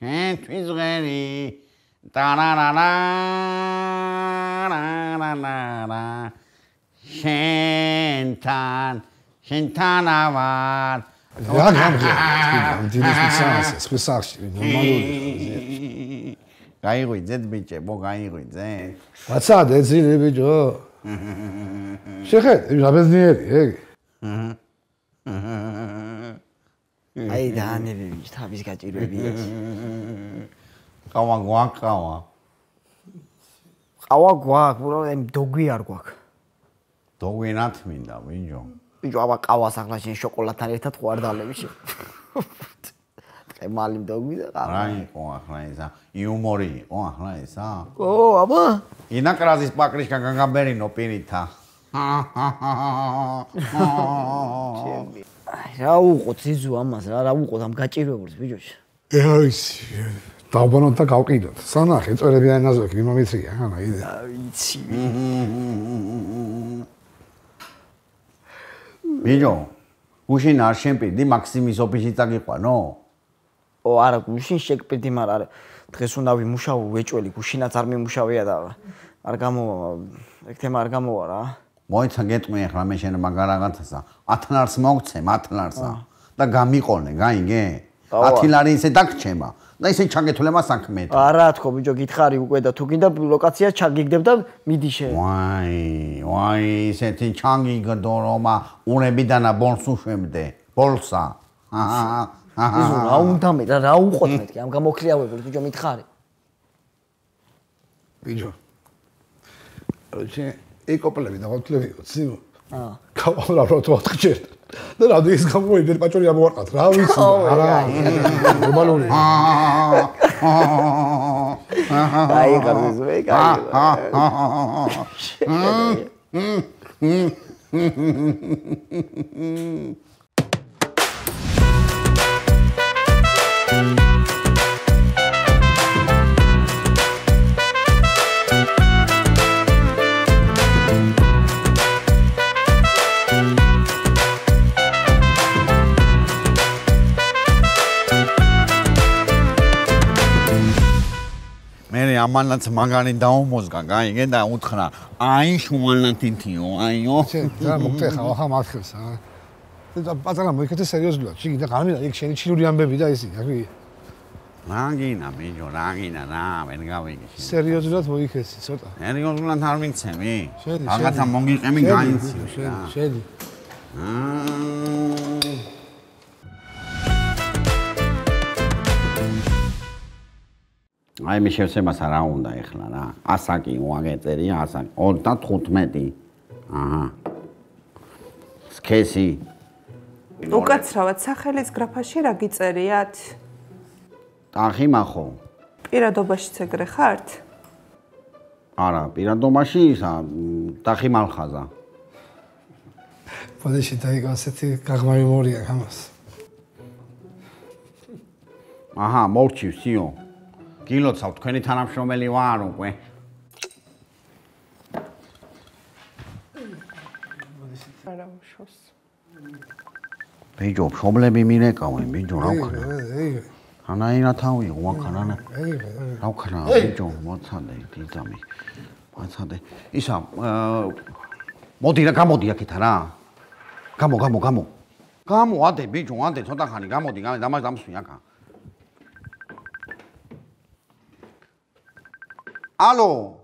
შენთვის ღერი ტარარარა შენთან ავარ რა გამგე დილის მისასეს ხსახში ნორმალური გაიღვიძეთ ბიჭებო გაიღვიძე ვაცად ეძინე ბიჭო შეხედე რა ბედნიერი ეგ აი დაანები თავის გაჭირვები ეს ყავა გვაყავა ყავა გვაქვს უბრალოდ დოგვი არ გვაქვს დოგვი ნათ მინდა ბიჭო ბიჭო აბა ყავას ახლა შენ შოკოლადთან ერთად ხო არ დალები შენ მალი დოგვი და ყავა რა იყო ახლა ისა იუმორი იყო ახლა ისა ო აბა ინაკრაზის პაკრიშკა განგაბერინო პირითა რა უყო ძიზუ ამას რა უყო ამ გაჭირვებულს ბიჭოში ეიცი დავბანოთ და გავყიდოთ სანახე წვერებიან ნაზოქი მიმომიწია ანა იდე აიცი ბიჭო გუშინ არ შემპირდი მაქსიმის ოფისში წაგიყვანო ო არა გუშინ შეკპირდი მაგრამ არა დღეს უნდა ვიმუშაო ვეჭველი გუშინაც არ მიმუშავია და არ გამოვა ეგ თემა არ გამოვა რა მოიცა გეტყვი ახლა მე შენ მაგარ რაღაცასა 10 ლარს მოგცე 10 ლარსა და გამიყოლე გაიგე 10 ლარი ისე დაგჩემა და ისე ჩაგეთვლება საქმე არა თქო ბიჭო გითხარი უკვე და თუ გინდა ლოკაცია ჩაგიგდებ და მიდი შენ ვაი ისეთი ჩაგიგდო რომ უნებიდანა ბოლს უშვებდე ბოლსა იზო რა უნდა მე რა უყოთ მეთქი ამ გამოქლიავებულს ბიჭო მითხარი ბიჭო როჩე ეკოპლები და ვთვლები ციმ გავავრა რო 4 ჯერ და რა ის გამოიდნენ პაჭორი ამოვარყათ რა ვიცი არა ნორმალური აი გარზეს მე ამანაც მაგარი დაუმოზგა გაიგე და უთხრა აი შუალანთინთიო აიო რა მოგწეხა ახლა მართლს და პატარა მოიქეთე სერიოზულად ჩიგი და გამინა იქ შენი ჩილური ამბები და ისი აგი რაგინა ბიჭო რაგინა რა ვერ გავიგე სერიოზულად მოიქეცი ცოტა სერიოზულად არ მიქცემი რაღაცა მოგიყემი გაინციო შედი აი მე შევსებას რა უნდა ეხლა რა ასაკი ვაგეწერია ასაკი 35 აჰა სქესი უკაცრავად სახელის გრაფაში რა გიწერიათ ტახი მახო პირადობაშიც ეგრე ხართ არა პირადობაში ისა ტახი მალხაზა პოდეში დაიგო ასეთი გაღმავი მორია გამას აჰა მორჩივსიო გილოცავ თქვენი თანამშრომელი ვარ უკვე არა უშავს ბიჭო მშობლები მირეკავენ ბიჭო რა ვქნა ანაირა თავი ვაქნა რა ვქნა ბიჭო მოცადე დიძამი მოცადე ისა მოდი რა გამოდი აქეთ რა გამო ადე ბიჭო ადე ცოტა ხანი გამოდი დამას დამსვი აქა ალო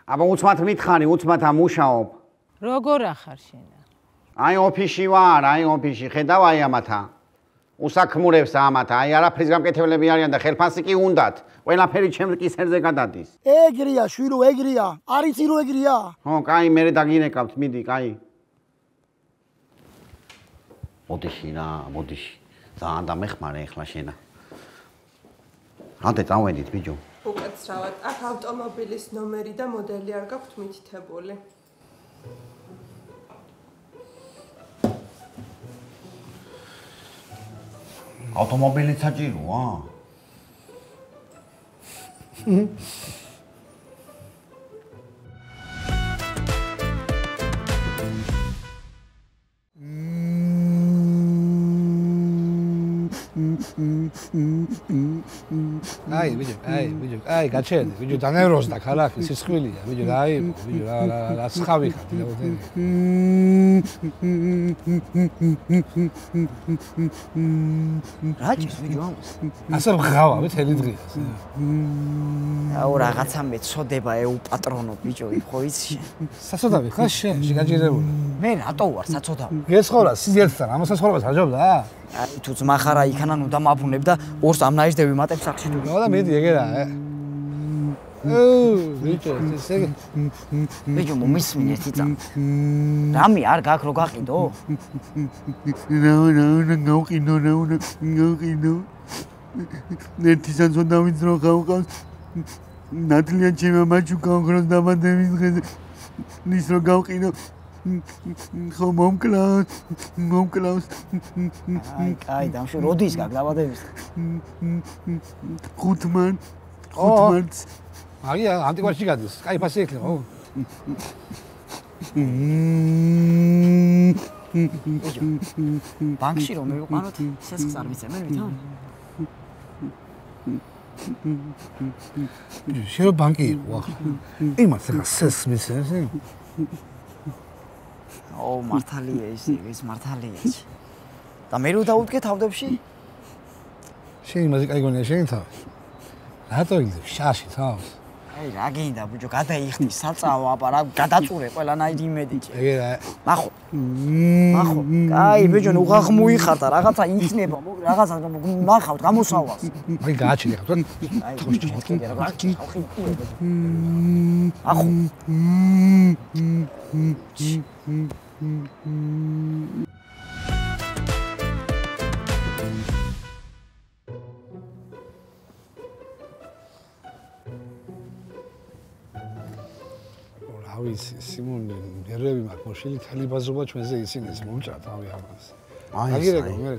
აბა უცბად მითხარი უცბად ამუშაობ როგორ ახარ შენ აი ოფისში ვარ აი ოფისში ხედავ აი ამათა უსაქმურებს ამათა აი არაფრის გამკეთებლები არიან და ხელფასი კი უნდათ ყველაფერი ჩემს კისერზე გადადის ეგრია შვირო ეგრია არიცი რო ეგრია ხო კაი მე დაგინეკავთ მიდი კაი მოდიში რა მოდიში ძალიან დამეხმარე ახლა შენა რატე წავედით ბიჭო უკაცრავად აქ ავტომობილის ნომერი და მოდელი არ გაქვთ მითითებული ავტომობილიც საჭიროა აი ბიჭო აი გაჩერდი ბიჭო დანევროზდა ქალაქი სისხლია ბიჭო ბიჭო რა სხავი ხარ რაჭის ბიჭო ამას ასე ღავა მთელი დღეა აუ რაღაცა მეწოდება ეუპატრონო ბიჭო ხო იცი საწოდავი ხარ შენ გაჯერებული მე რატო ვარ საწოდავი გესხორა სიზერცთან ამას საცხოვრებას აჯობდა აი თუ ძმა ხარა იქანან უნდა მაბუნებ და ორს ამ ნაიჟდები მატებ სახში თუ და მედი ეგერა ბიჭო ესე ბიჭო მომისმინე თიცა რამე არ გაქვს რო გაყიდო რა გავყინო ნერთისან ზონ დავიძრო გავყავს ნატლიან ჩემმა მაჩუკა ოქროს დამატების დღეზე ნის რო გავყინო ხო მომკლავს აი დამშო როდის გაგდაბადების ხუთმან აი ანტიკვარში გადის კაი ფასი ექნება ხო ბანკში რომ მივიყვანოთ სესხს არ ვიცემენ ვითომ შენ ბანკი იყო ახლა იმას ახლა სესხს მიცემს ო მართალია ის მართალია და მე რო დაუდგე თავდებში შენ იმაზე კაი გონია შენ თავი რატო იგდებ შაში თავს აი რა გინდა ბიჭო გადაიხდი საწავო აბა რა გადაწურე ყველანაირი იმედიჭე ეგერა ნახო კაი ბიჭო უღახ მოიხარდა რაღაცა იქნება რაღაცა ნახავთ გამოსავალს აი გააჩინე ხა აი ახო ავი სიმონ ნერვები მაქვს მოშილი თალიბაზობა ჩვენზე ისინიც მომჭრა თავი ამას აგირეკო მე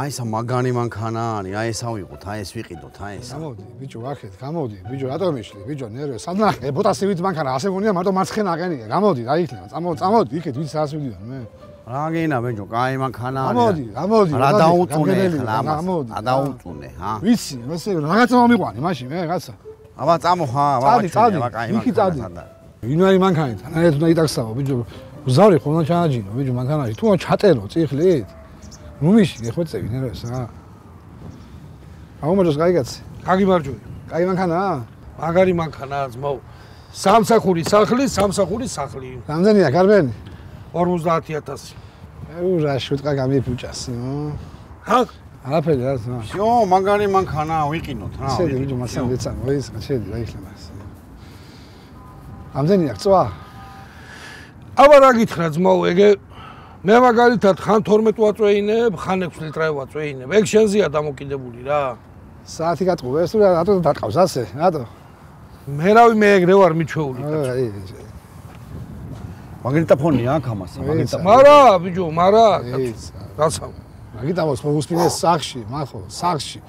აი სა მაგანი მანქანაანი აი ესა ვიყოთ აი ეს ვიყიდოთ აი ეს გამოდი ბიჭო ვახეთ გამოდი ბიჭო რატომ მიშლი ბიჭო ნერვე სადნახე ბოტასივით მანქანა ასე გონია მარტო მარცხენა აყენია გამოდი რა იქნება წამოდი იქეთ ვინც ასვიდიან მე რა გინა ბიჭო კაი მანქანაანი გამოდი რა დაუწუნე ახლა ამას რა დაუწუნე ჰა ვიცი ესე რაღაცა მომიყვანი მაშინ მე რაღაცა აბა წამო ხა წადი იქი წადი ვინარი მანქანით ანაეთ უნდა იტაქსავო ბიჭო ზავრი ხომ ჩააჯინო ბიჭო მანქანაში თუ ჩატერო წიხლით ნუმიში გეხვეწევი ნერვეს რა აუმაჯოს გაიგაცი გაგიმარჯვე კაი მანქანაა მაგარი მანქანაა ძმაო სამსახური სახლი რამდენია გარბენი 50000 რა შუტყა გამიფუჭას ჰა არაფერი რა всё მაგარი მანქანაა ვიყინოთ რა შედი ბიჭო მასამ დეცამო ის შედი რა იქნება რამდენია წვა აბა რა გითხრა ძმაო ეგე მე მაგალითად ხან 12 ვაწვეინებ ხან 6 ლიტრაი ვაწვეინებ ეგ შენზეა დამოკიდებული რა საათი გატყუβე ეს რატო დატყავს ასე რატო მე რავი მე ეგრე ვარ მიჩვეული მაგნიტოფონია აქ ამასა მარა ბიჭო მარა რაცა მაგიტავოს მოუსმინეს სახში მახო სახში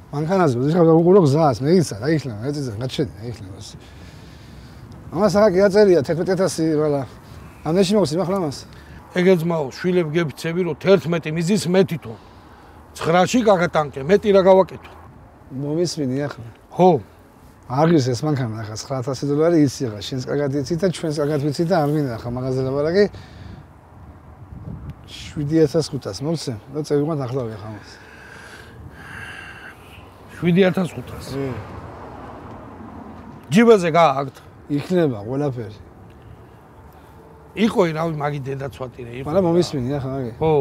მანქანაზე ვიღებ უყურო გზას მე ისა რა იქნება ეცეცა გაჩედი იქნება ამას ახლა გიაწერია 11000 ვალა ამაში მოგცემ ახლა ამას ეგე ძმაო შვილებ გებიცები რომ 11 მიზის მე თვითონ 9-ში გაგატანკე მეტი რა გავაკეთო მომისმინი ახლა ხო აღის ეს მანქანა ახლა 9000 დოლარი იცი ახლა შენს კარგად იცი და ჩვენს კარგად ვიცი და არ მინდა ახლა მაღაზია ლაბარაკი 7500 მოგცემ და წევიყვანთ ახლავე ახლა ამას 7500 ჯიბაზე გააგდ იქნება ყველაფერი იყო რავი მაგი დედაცვატირე იყო მაგრამ მომისმინი ახლა მაგე ხო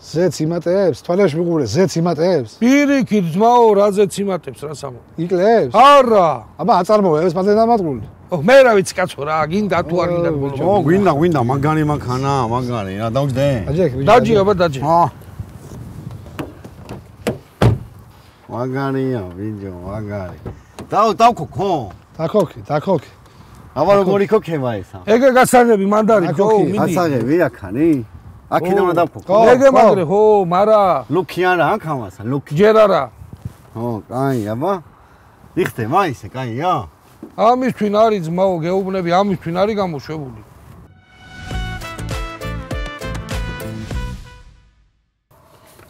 ზეც იმატებს თვალებში მიყურე ზეც იმატებს პირიქით ძმაო რა ზეც იმატებს რა სამო იკლებს არა აბა აწარმოებს მანდ დამატყული მე რა ვიცი კაცო რა გინდა თუ არ გინდა ო გვინდა მაგარი მანქანა მაგარი რა დავჯდე დაჯი აბა დაჯი ჰა მაგარია ბიჭო მაგარი დავქო ხო დაქოქი აბა როგორი ქოქება ესა ეგე გასაღები მანდარი ხო მიდი გასაღები აქანი აქედან უნდა დავქო ეგე მაგრე ხო მარა ლუკი არა აქ ამასა ლუკი ჯერ არა ხო კაი აბა იხდება ისე კაია ამის თვინ არის ძმაო გეუბნები ამის თვინ არის გამოშვებული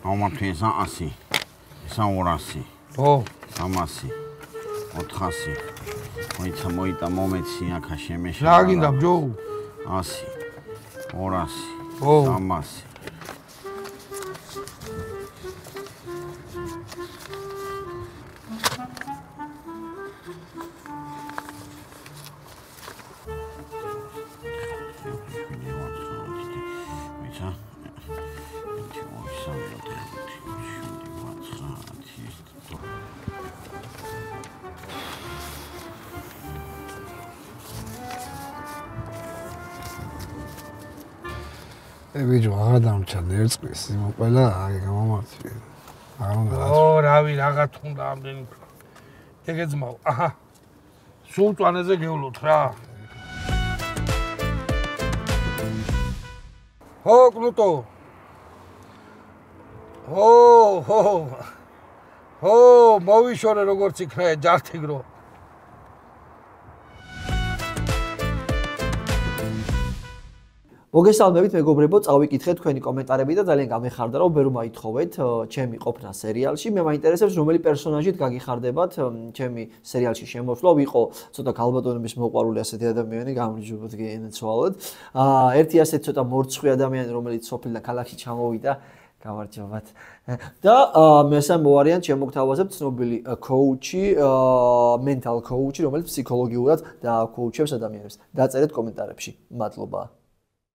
Aumatvie esa 100. Esa 200. ხო 300. 400. Მოიცა მოიტა მომეცი აქა შემეშა. რა გინდა ბჯო 100. 200. ხო 300. ბიჭო, აღარ დამჭარდა ერწყვის, ყველა აი გამომართვი. არ უნდა. ო, რავი, რაღაც უნდა ამდენი. ეგეძმაო. აჰა. სულ წვანეზე გევლოთ რა. ხო, კნუტო. ხო, მოვიშორე როგორც იქნა ჯართიგრო. მოგესალმებით მეგობრებო, წავიკითხეთ თქვენი კომენტარები და ძალიან გამეხარდა რომ ვერ მოითხოვეთ ჩემი ყოფნა სერიალში. მე მაინტერესებს რომელი პერსონაჟით გაგიხარდებათ ჩემი სერიალში შემოსვლა. ვიყო ცოტა ქალბატონების მოყვარული ასეთი ადამიანი, გამარჯვებათ გენაცვალოთ. ერთი ასეთი ცოტა მორცხვი ადამიანი, რომელიც სოფლიდან ქალაქში ჩამოვიდა, გამარჯვებათ. და მესამე ვარიანტ შემოგთავაზებთ ცნობილი კოუჩი, მენტალ კოუჩი, რომელიც ფსიქოლოგიურად დააკოუჩებს ადამიანებს. დაწერეთ კომენტარებში. მადლობა.